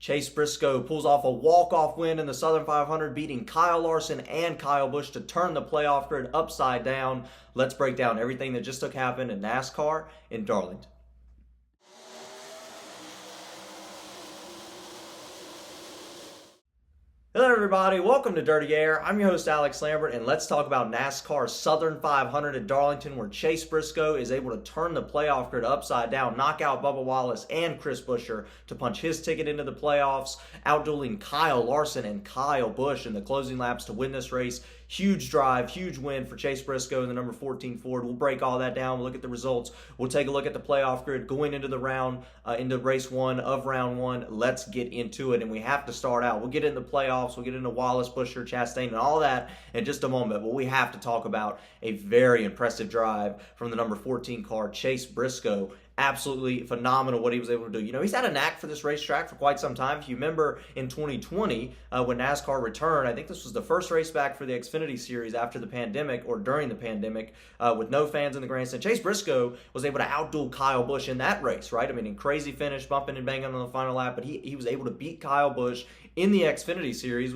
Chase Briscoe pulls off a walk-off win in the Southern 500, beating Kyle Larson and Kyle Busch to turn the playoff grid upside down. Let's break down everything that just happened in NASCAR in Darlington. Hello everybody, welcome to Dirty Air. I'm your host Alex Lambert, and let's talk about NASCAR's Southern 500 at Darlington, where Chase Briscoe is able to turn the playoff grid upside down, knock out Bubba Wallace and Chris Buescher to punch his ticket into the playoffs, outdueling Kyle Larson and Kyle Busch in the closing laps to win this race. Huge drive, huge win for Chase Briscoe in the number 14 Ford. We'll break all that down. We'll look at the results. We'll take a look at the playoff grid going into the into race one of round one. Let's get into it, and we have to start out. We'll get into the playoffs. We'll get into Wallace, Buescher, Chastain, and all that in just a moment. But we have to talk about a very impressive drive from the number 14 car, Chase Briscoe. Absolutely phenomenal what he was able to do. You know, he's had a knack for this racetrack for quite some time. If you remember in 2020, when NASCAR returned, I think this was the first race back for the Xfinity Series after the pandemic or during the pandemic, with no fans in the grandstand. Chase Briscoe was able to outduel Kyle Busch in that race, right? I mean, in crazy finish, bumping and banging on the final lap, but he was able to beat Kyle Busch in the Xfinity Series,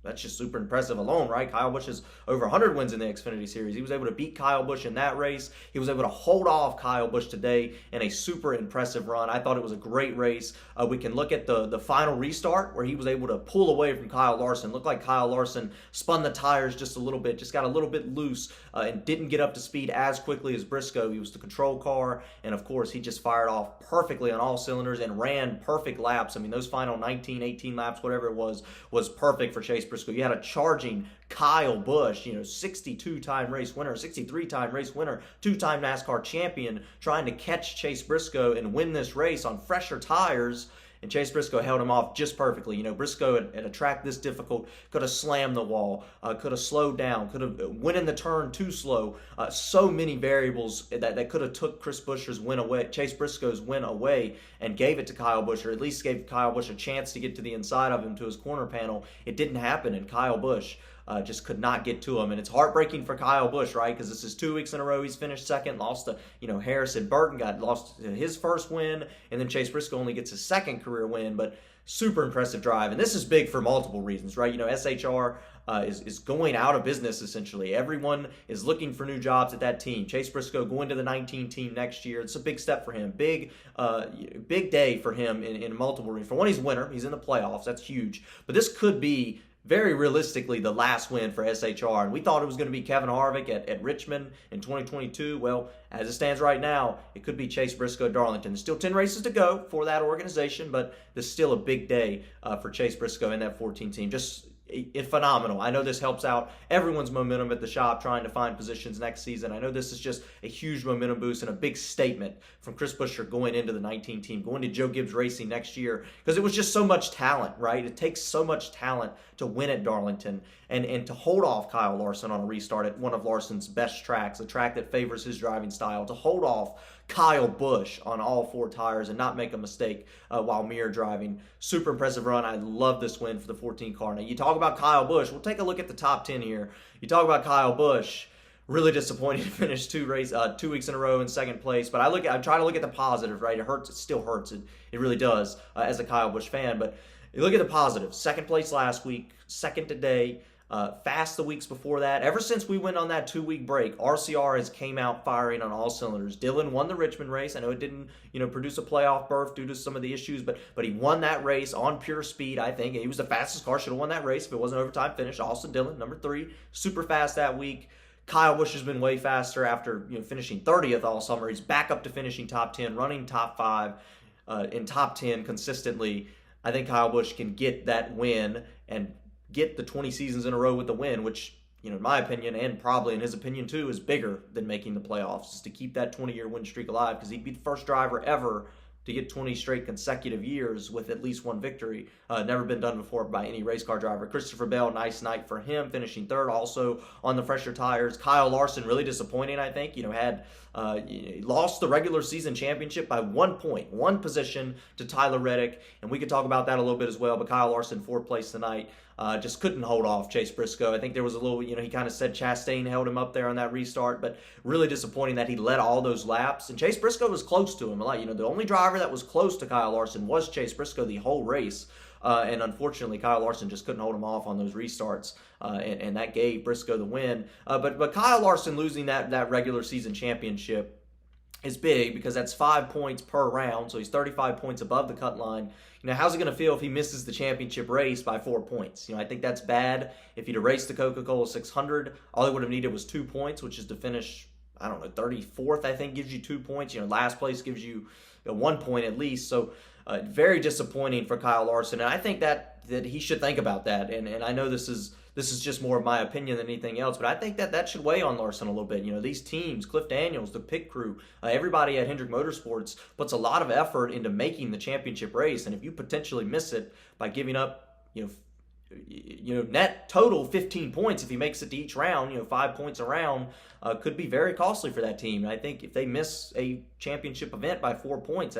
that's just super impressive alone, right? Kyle Busch has over 100 wins in the Xfinity Series. He was able to beat Kyle Busch in that race. He was able to hold off Kyle Busch today in a super impressive run. I thought it was a great race. We can look at the final restart where he was able to pull away from Kyle Larson. Looked like Kyle Larson spun the tires just a little bit, just got a little bit loose and didn't get up to speed as quickly as Briscoe. He was the control car, and of course, he just fired off perfectly on all cylinders and ran perfect laps. I mean, those final 19, 18 laps, whatever it was perfect for Chase Briscoe. You had a charging Kyle Busch, 62-time race winner, 63-time race winner, two-time NASCAR champion, trying to catch Chase Briscoe and win this race on fresher tires. And Chase Briscoe held him off just perfectly. Briscoe at a track this difficult could have slammed the wall, could have slowed down, could have went in the turn too slow. So many variables that could have took Chris Buescher's win away, Chase Briscoe's win away, and gave it to Kyle Busch, or at least gave Kyle Busch a chance to get to the inside of him to his corner panel. It didn't happen, and Kyle Busch just could not get to him. And it's heartbreaking for Kyle Busch, right? Because this is 2 weeks in a row he's finished second, lost to, Harrison Burton, lost his first win, and then Chase Briscoe only gets his second career win. But super impressive drive. And this is big for multiple reasons, right? SHR is going out of business, essentially. Everyone is looking for new jobs at that team. Chase Briscoe going to the 19 team next year. It's a big step for him. Big day for him in multiple reasons. For one, he's a winner. He's in the playoffs. That's huge. But this could be very realistically the last win for SHR. And we thought it was going to be Kevin Harvick at Richmond in 2022. Well, as it stands right now, it could be Chase Briscoe at Darlington. There's still 10 races to go for that organization, but there's still a big day for Chase Briscoe in that 14 team. Just phenomenal. I know this helps out everyone's momentum at the shop trying to find positions next season. I know this is just a huge momentum boost and a big statement from Chris Buescher going into the 19 team, going to Joe Gibbs Racing next year, because it was just so much talent, right? It takes so much talent to win at Darlington and to hold off Kyle Larson on a restart at one of Larson's best tracks, a track that favors his driving style, to hold off Kyle Busch on all four tires and not make a mistake while mirror driving. Super impressive run. I love this win for the 14 car. Now, you talk about Kyle Busch. We'll take a look at the top 10 here. You talk about Kyle Busch. Really disappointed to finish 2 weeks in a row in second place. But I try to look at the positive, right? It hurts. It still hurts. It really does as a Kyle Busch fan. But you look at the positive. Second place last week. Second today. Fast the weeks before that. Ever since we went on that 2-week break, RCR has came out firing on all cylinders. Dillon won the Richmond race. I know it didn't, produce a playoff berth due to some of the issues, but he won that race on pure speed, I think. He was the fastest car. Should have won that race if it wasn't overtime finish. Austin Dillon, number 3, super fast that week. Kyle Busch has been way faster after finishing 30th all summer. He's back up to finishing top 10, running top 5 in top 10 consistently. I think Kyle Busch can get that win and get the 20 seasons in a row with the win, which, in my opinion, and probably in his opinion too, is bigger than making the playoffs, is to keep that 20-year win streak alive, because he'd be the first driver ever to get 20 straight consecutive years with at least one victory. Never been done before by any race car driver. Christopher Bell, nice night for him, finishing third also on the fresher tires. Kyle Larson, really disappointing, I think. Lost the regular season championship by 1 point, 1 position to Tyler Reddick, and we could talk about that a little bit as well, but Kyle Larson, 4th place tonight. Just couldn't hold off Chase Briscoe. I think there was a little, he kind of said Chastain held him up there on that restart, but really disappointing that he led all those laps. And Chase Briscoe was close to him. The only driver driver that was close to Kyle Larson was Chase Briscoe the whole race. And unfortunately, Kyle Larson just couldn't hold him off on those restarts, and that gave Briscoe the win. But Kyle Larson losing that regular season championship is big because that's 5 points per round, so he's 35 points above the cut line. How's he going to feel if he misses the championship race by 4 points? I think that's bad. If he'd erased the Coca-Cola 600, all he would have needed was 2 points, which is to finish, 34th, I think, gives you 2 points. Last place gives you 1 point at least. So very disappointing for Kyle Larson, and I think that he should think about that. And I know this is just more of my opinion than anything else, but I think that should weigh on Larson a little bit. These teams, Cliff Daniels, the pit crew, everybody at Hendrick Motorsports puts a lot of effort into making the championship race, and if you potentially miss it by giving up, net total 15 points if he makes it to each round, 5 points a round, could be very costly for that team. And I think if they miss a championship event by 4 points,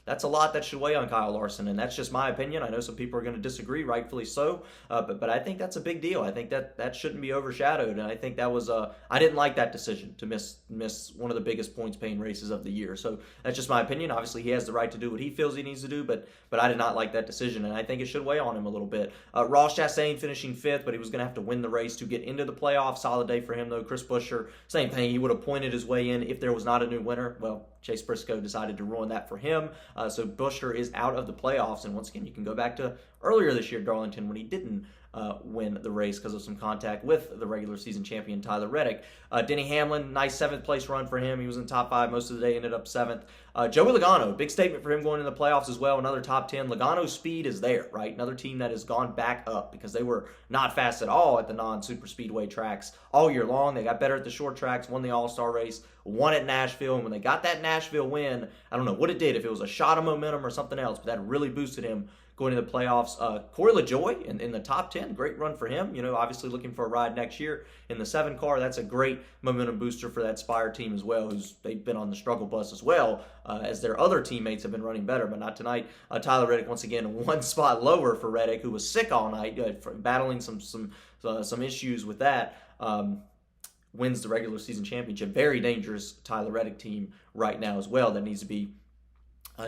that's a lot that should weigh on Kyle Larson, and that's just my opinion. I know some people are going to disagree, rightfully so, but I think that's a big deal. I think that shouldn't be overshadowed, and I think that was I didn't like that decision to miss one of the biggest points-paying races of the year. So that's just my opinion. Obviously, he has the right to do what he feels he needs to do, but I did not like that decision, and I think it should weigh on him a little bit. Ross Chastain finishing 5th, but he was going to have to win the race to get into the playoffs. Solid day for him, though. Chris Buescher, same thing. He would have pointed his way in if there was not a new winner. Well, Chase Briscoe decided to ruin that for him. So Buescher is out of the playoffs. And once again, you can go back to earlier this year, Darlington, when he didn't win the race because of some contact with the regular season champion, Tyler Reddick. Denny Hamlin, nice 7th place run for him. He was in the top 5 most of the day, ended up 7th. Joey Logano, big statement for him going into the playoffs as well. Another top 10. Logano's speed is there, right? Another team that has gone back up because they were not fast at all at the non-super speedway tracks all year long. They got better at the short tracks, won the All-Star race, won at Nashville. And when they got that Nashville win, I don't know what it did, if it was a shot of momentum or something else, but that really boosted him going to the playoffs. Corey LaJoie in the top 10, great run for him. Obviously looking for a ride next year in the 7 car. That's a great momentum booster for that Spire team as well, they've been on the struggle bus as well, as their other teammates have been running better, but not tonight. Tyler Reddick, once again, 1 spot lower for Reddick, who was sick all night, battling some issues with that. Wins the regular season championship. Very dangerous Tyler Reddick team right now as well that needs to be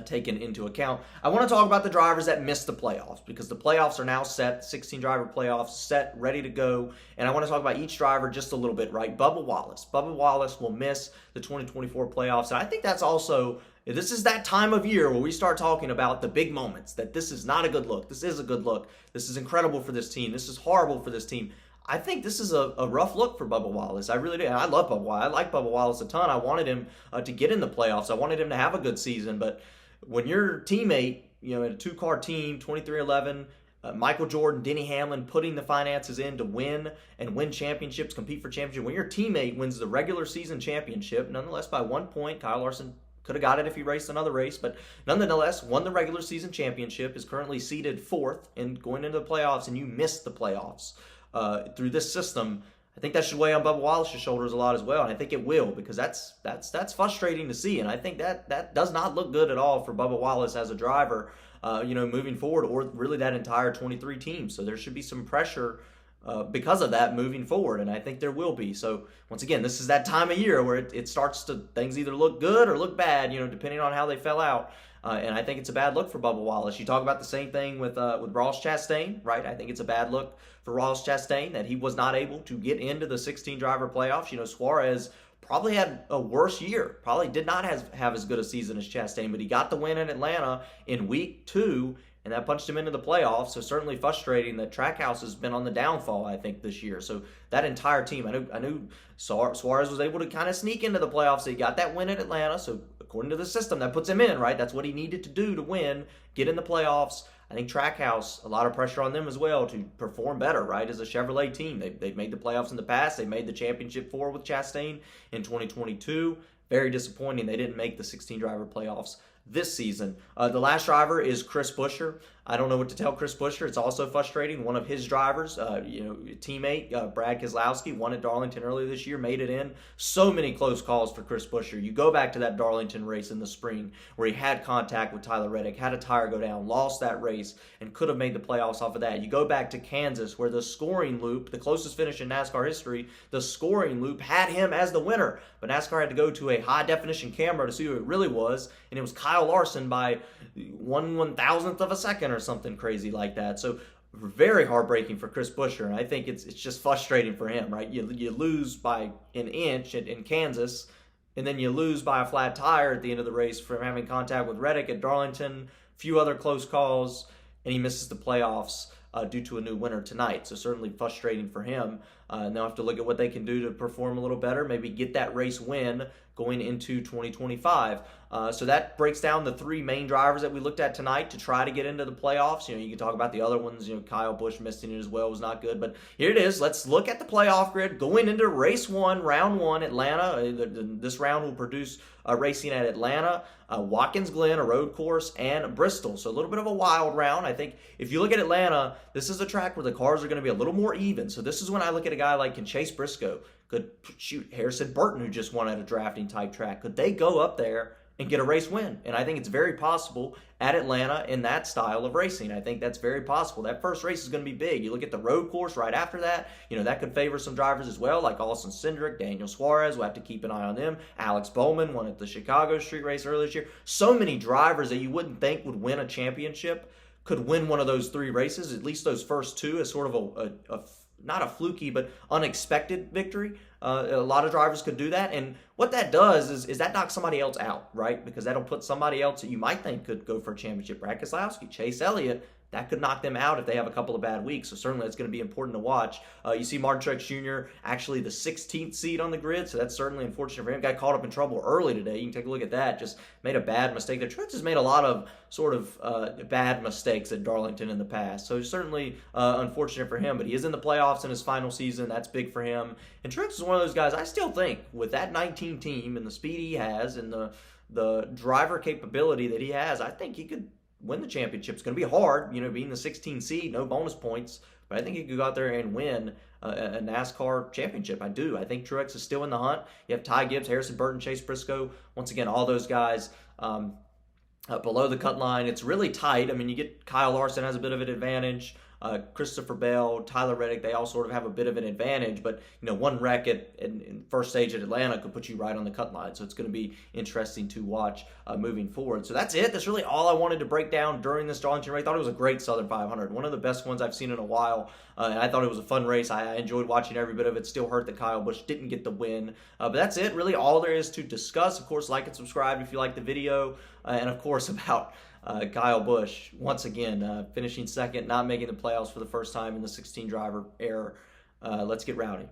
taken into account. I want to talk about the drivers that missed the playoffs because the playoffs are now set, 16 driver playoffs set, ready to go, and I want to talk about each driver just a little bit, right? Bubba Wallace will miss the 2024 playoffs, and I think that's also, this is that time of year where we start talking about the big moments, that this is not a good look, this is a good look, this is incredible for this team, this is horrible for this team. I think this is a rough look for Bubba Wallace. I really do. And I love Bubba Wallace. I like Bubba Wallace a ton. I wanted him to get in the playoffs. I wanted him to have a good season. But when your teammate, in a 2-car team, 23-11, Michael Jordan, Denny Hamlin, putting the finances in to win championships, compete for championship. When your teammate wins the regular season championship, nonetheless by 1 point, Kyle Larson could have got it if he raced another race, but nonetheless won the regular season championship, is currently seeded 4th and going into the playoffs, and you missed the playoffs through this system. I think that should weigh on Bubba Wallace's shoulders a lot as well, and I think it will, because that's frustrating to see, and I think that does not look good at all for Bubba Wallace as a driver, moving forward, or really that entire 23 team. So there should be some pressure because of that moving forward, and I think there will be. So once again, this is that time of year where it starts to, things either look good or look bad, depending on how they fell out. And I think it's a bad look for Bubba Wallace. You talk about the same thing with Ross Chastain, right? I think it's a bad look for Ross Chastain that he was not able to get into the 16-driver playoffs. Suarez probably had a worse year, probably did not have as good a season as Chastain, but he got the win in Atlanta in week 2, and that punched him into the playoffs. So certainly frustrating that Trackhouse has been on the downfall, I think, this year. So that entire team, I knew Suarez was able to kind of sneak into the playoffs. So he got that win in Atlanta. So according to the system, that puts him in, right? That's what he needed to do to win, get in the playoffs. I think Trackhouse, a lot of pressure on them as well to perform better, right, as a Chevrolet team. They've made the playoffs in the past. They made the championship 4 with Chastain in 2022. Very disappointing they didn't make the 16-driver playoffs this season. The last driver is Chris Buescher. I don't know what to tell Chris Buescher. It's also frustrating. One of his drivers, teammate, Brad Keselowski, won at Darlington earlier this year, made it in. So many close calls for Chris Buescher. You go back to that Darlington race in the spring where he had contact with Tyler Reddick, had a tire go down, lost that race, and could have made the playoffs off of that. You go back to Kansas where the scoring loop, the closest finish in NASCAR history, the scoring loop had him as the winner. But NASCAR had to go to a high-definition camera to see who it really was, and it was Kyle Kyle Larson by 1/1000th of a second or something crazy like that. So very heartbreaking for Chris Buescher, and I think it's just frustrating for him, right? You lose by an inch in Kansas, and then you lose by a flat tire at the end of the race from having contact with Reddick at Darlington, a few other close calls, and he misses the playoffs due to a new winner tonight. So certainly frustrating for him. And they'll have to look at what they can do to perform a little better, maybe get that race win going into 2025. So that breaks down the three main drivers that we looked at tonight to try to get into the playoffs. You can talk about the other ones. Kyle Busch missing it as well was not good. But here it is. Let's look at the playoff grid going into race one, round one, Atlanta. This round will produce racing at Atlanta, Watkins Glen, a road course, and Bristol. So a little bit of a wild round. I think if you look at Atlanta, this is a track where the cars are going to be a little more even. So this is when I look at a guy like Chase Briscoe. Could Harrison Burton, who just won at a drafting type track, could they go up there and get a race win? And I think it's very possible at Atlanta in that style of racing. I think that's very possible. That first race is going to be big. You look at the road course right after that, that could favor some drivers as well, like Austin Cindric, Daniel Suarez. We'll have to keep an eye on them. Alex Bowman won at the Chicago Street Race earlier this year. So many drivers that you wouldn't think would win a championship could win one of those three races, at least those first two, as sort of a not a fluky, but unexpected victory. A lot of drivers could do that. And what that does is that knocks somebody else out, right? Because that'll put somebody else that you might think could go for a championship. Brad Keselowski, Chase Elliott, that could knock them out if they have a couple of bad weeks. So certainly that's going to be important to watch. You see Martin Truex Jr. actually the 16th seed on the grid, so that's certainly unfortunate for him. Got caught up in trouble early today. You can take a look at that. Just made a bad mistake. Truex has made a lot of sort of bad mistakes at Darlington in the past. So certainly unfortunate for him, but he is in the playoffs in his final season. That's big for him. And Truex is one of those guys, I still think, with that 19 team and the speed he has and the driver capability that he has, I think he could win the championship. It's going to be hard, being the 16 seed, no bonus points, but I think he could go out there and win a NASCAR championship. I do. I think Truex is still in the hunt. You have Ty Gibbs, Harrison Burton, Chase Briscoe. Once again, all those guys below the cut line. It's really tight. I mean, you get Kyle Larson has a bit of an advantage. Christopher Bell, Tyler Reddick, they all sort of have a bit of an advantage, but one wreck in first stage at Atlanta could put you right on the cut line. So it's going to be interesting to watch moving forward. So that's it. That's really all I wanted to break down during this Darlington race. I thought it was a great Southern 500, one of the best ones I've seen in a while, and I thought it was a fun race. I enjoyed watching every bit of it. Still hurt that Kyle Busch didn't get the win, but that's it. Really, all there is to discuss. Of course, like and subscribe if you like the video, and of course about Kyle Busch, once again, finishing second, not making the playoffs for the first time in the 16 driver era. Let's get rowdy.